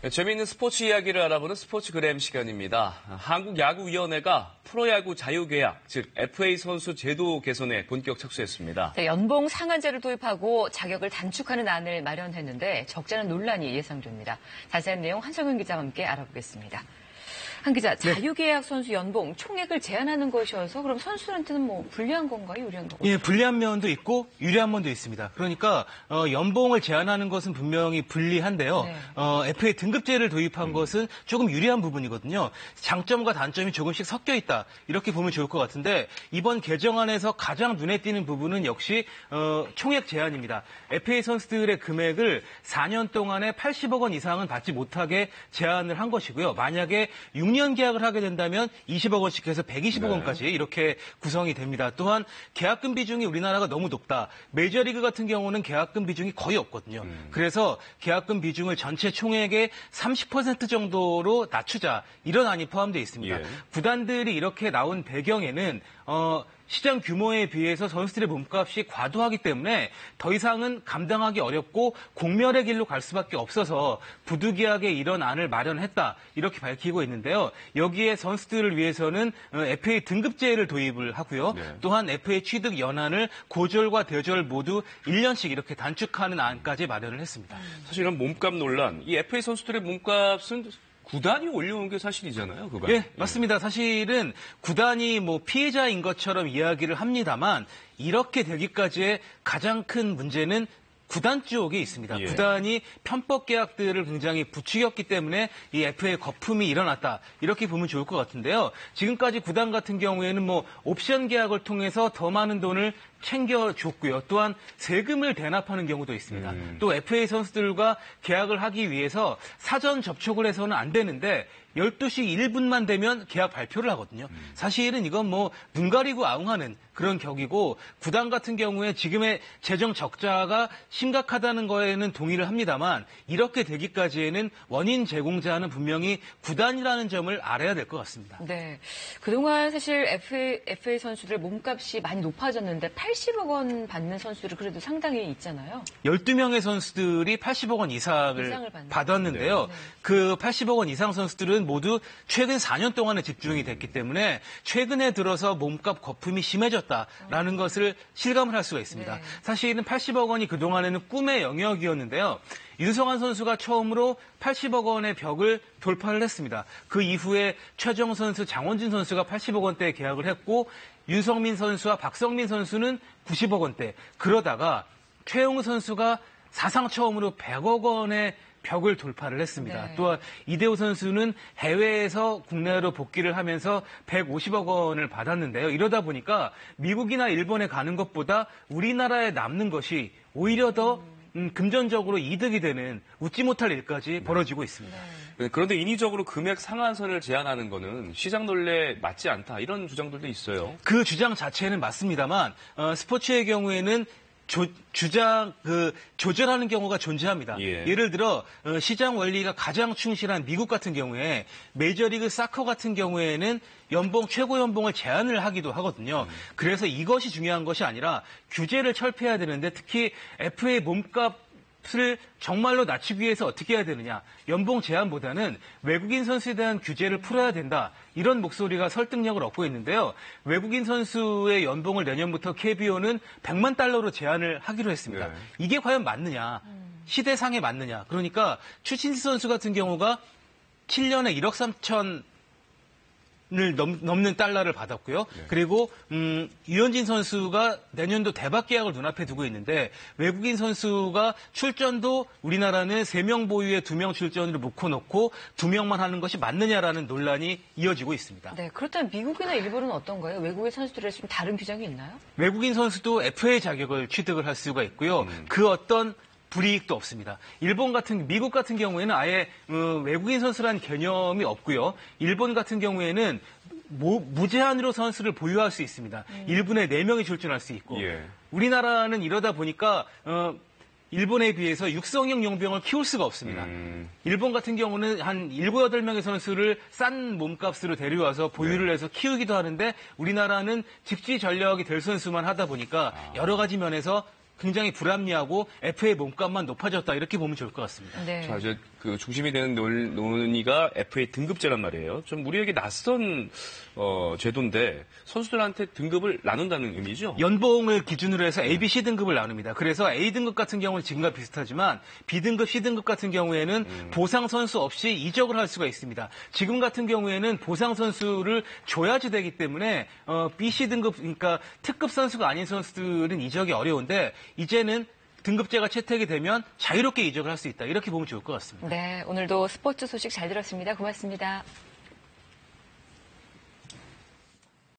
네, 재미있는 스포츠 이야기를 알아보는 스포츠그램 시간입니다. 한국야구위원회가 프로야구 자유계약, 즉 FA 선수 제도 개선에 본격 착수했습니다. 네, 연봉 상한제를 도입하고 자격을 단축하는 안을 마련했는데 적잖은 논란이 예상됩니다. 자세한 내용 한성윤 기자와 함께 알아보겠습니다. 한 기자, 자유계약 선수 연봉 총액을 제한하는 것이어서 그럼 선수들한테는 불리한 건가요, 유리한 건가요? 예, 불리한 면도 있고 유리한 면도 있습니다. 그러니까 연봉을 제한하는 것은 분명히 불리한데요. 네. FA 등급제를 도입한 것은 조금 유리한 부분이거든요. 장점과 단점이 조금씩 섞여 있다. 이렇게 보면 좋을 것 같은데 이번 개정안에서 가장 눈에 띄는 부분은 역시 총액 제한입니다. FA 선수들의 금액을 4년 동안에 80억 원 이상은 받지 못하게 제한을 한 것이고요. 만약에 6년 계약을 하게 된다면 20억 원씩 해서 120억 원까지 이렇게 구성이 됩니다. 또한 계약금 비중이 우리나라가 너무 높다. 메이저리그 같은 경우는 계약금 비중이 거의 없거든요. 그래서 계약금 비중을 전체 총액의 30% 정도로 낮추자. 이런 안이 포함되어 있습니다. 예. 구단들이 이렇게 나온 배경에는 시장 규모에 비해서 선수들의 몸값이 과도하기 때문에 더 이상은 감당하기 어렵고 공멸의 길로 갈 수밖에 없어서 부득이하게 이런 안을 마련했다. 이렇게 밝히고 있는데요. 여기에 선수들을 위해서는 FA 등급제를 도입을 하고요. 네. 또한 FA 취득 연한을 고졸과 대졸 모두 1년씩 이렇게 단축하는 안까지 마련을 했습니다. 사실 이런 몸값 논란, 이 FA 선수들의 몸값은 구단이 올려온 게 사실이잖아요, 그거. 예, 맞습니다. 사실은 구단이 피해자인 것처럼 이야기를 합니다만 이렇게 되기까지의 가장 큰 문제는 구단 쪽에 있습니다. 예. 구단이 편법 계약들을 굉장히 부추겼기 때문에 이 FA 거품이 일어났다. 이렇게 보면 좋을 것 같은데요. 지금까지 구단 같은 경우에는 옵션 계약을 통해서 더 많은 돈을 챙겨줬고요. 또한 세금을 대납하는 경우도 있습니다. 또 FA 선수들과 계약을 하기 위해서 사전 접촉을 해서는 안 되는데 12시 1분만 되면 계약 발표를 하거든요. 사실은 이건 눈 가리고 아웅하는 그런 격이고 구단 같은 경우에 지금의 재정 적자가 심각하다는 거에는 동의를 합니다만 이렇게 되기까지에는 원인 제공자는 분명히 구단이라는 점을 알아야 될 것 같습니다. 네, 그동안 사실 FA 선수들 몸값이 많이 높아졌는데 80억 원 받는 선수들이 그래도 상당히 있잖아요. 12명의 선수들이 80억 원 이상을 받았는데요. 네. 그 80억 원 이상 선수들은 모두 최근 4년 동안에 집중이 됐기 때문에 최근에 들어서 몸값 거품이 심해졌다라는 것을 실감을 할 수가 있습니다. 네. 사실은 80억 원이 그동안에는 꿈의 영역이었는데요. 윤성환 선수가 처음으로 80억 원의 벽을 돌파를 했습니다. 그 이후에 최정 선수, 장원진 선수가 80억 원대에 계약을 했고 윤성민 선수와 박성민 선수는 90억 원대. 그러다가 최용우 선수가 사상 처음으로 100억 원의 벽을 돌파를 했습니다. 네. 또한 이대호 선수는 해외에서 국내로 복귀를 하면서 150억 원을 받았는데요. 이러다 보니까 미국이나 일본에 가는 것보다 우리나라에 남는 것이 오히려 더 금전적으로 이득이 되는 웃지 못할 일까지 벌어지고 있습니다. 네, 그런데 인위적으로 금액 상한선을 제한하는 거는 시장 논리에 맞지 않다. 이런 주장들도 있어요. 그 주장 자체는 맞습니다만 스포츠의 경우에는 조절하는 경우가 존재합니다. 예. 예를 들어 시장 원리가 가장 충실한 미국 같은 경우에 메이저리그 사커 같은 경우에는 최고 연봉을 제한을 하기도 하거든요. 그래서 이것이 중요한 것이 아니라 규제를 철폐해야 되는데 특히 FA 몸값을 정말로 낮추기 위해서 어떻게 해야 되느냐. 연봉 제한보다는 외국인 선수에 대한 규제를 풀어야 된다. 이런 목소리가 설득력을 얻고 있는데요. 외국인 선수의 연봉을 내년부터 KBO는 100만 달러로 제한을 하기로 했습니다. 네. 이게 과연 맞느냐. 시대상에 맞느냐. 그러니까 추신수 선수 같은 경우가 7년에 1억 3천 을 넘는 달러를 받았고요. 네. 그리고 유현진 선수가 내년도 대박 계약을 눈앞에 두고 있는데 외국인 선수가 출전도 우리나라는 3명 보유에 2명 출전으로 묶어놓고 2명만 하는 것이 맞느냐라는 논란이 이어지고 있습니다. 네, 그렇다면 미국이나 일본은 어떤가요? 외국의 선수들의 좀 다른 규정이 있나요? 외국인 선수도 FA 자격을 취득을 할 수가 있고요. 그 어떤 불이익도 없습니다. 미국 같은 경우에는 아예 외국인 선수라는 개념이 없고요. 일본 같은 경우에는 무제한으로 선수를 보유할 수 있습니다. 1분에 4명이 출전할 수 있고 예. 우리나라는 이러다 보니까 일본에 비해서 육성형 용병을 키울 수가 없습니다. 일본 같은 경우는 한 7, 8명의 선수를 싼 몸값으로 데려와서 보유를 해서 키우기도 하는데 우리나라는 집지 전력이 될 선수만 하다 보니까 여러 가지 면에서 굉장히 불합리하고 FA 몸값만 높아졌다 이렇게 보면 좋을 것 같습니다. 네. 자, 이제 그 중심이 되는 논의가 FA 등급제란 말이에요. 좀 우리에게 낯선 제도인데 선수들한테 등급을 나눈다는 의미죠? 연봉을 기준으로 해서 A, B, C 등급을 나눕니다. 그래서 A 등급 같은 경우는 지금과 비슷하지만 B 등급, C 등급 같은 경우에는 보상 선수 없이 이적을 할 수가 있습니다. 지금 같은 경우에는 보상 선수를 줘야지 되기 때문에 B, C 등급, 그러니까 특급 선수가 아닌 선수들은 이적이 어려운데 이제는 등급제가 채택이 되면 자유롭게 이적을 할 수 있다. 이렇게 보면 좋을 것 같습니다. 네, 오늘도 스포츠 소식 잘 들었습니다. 고맙습니다.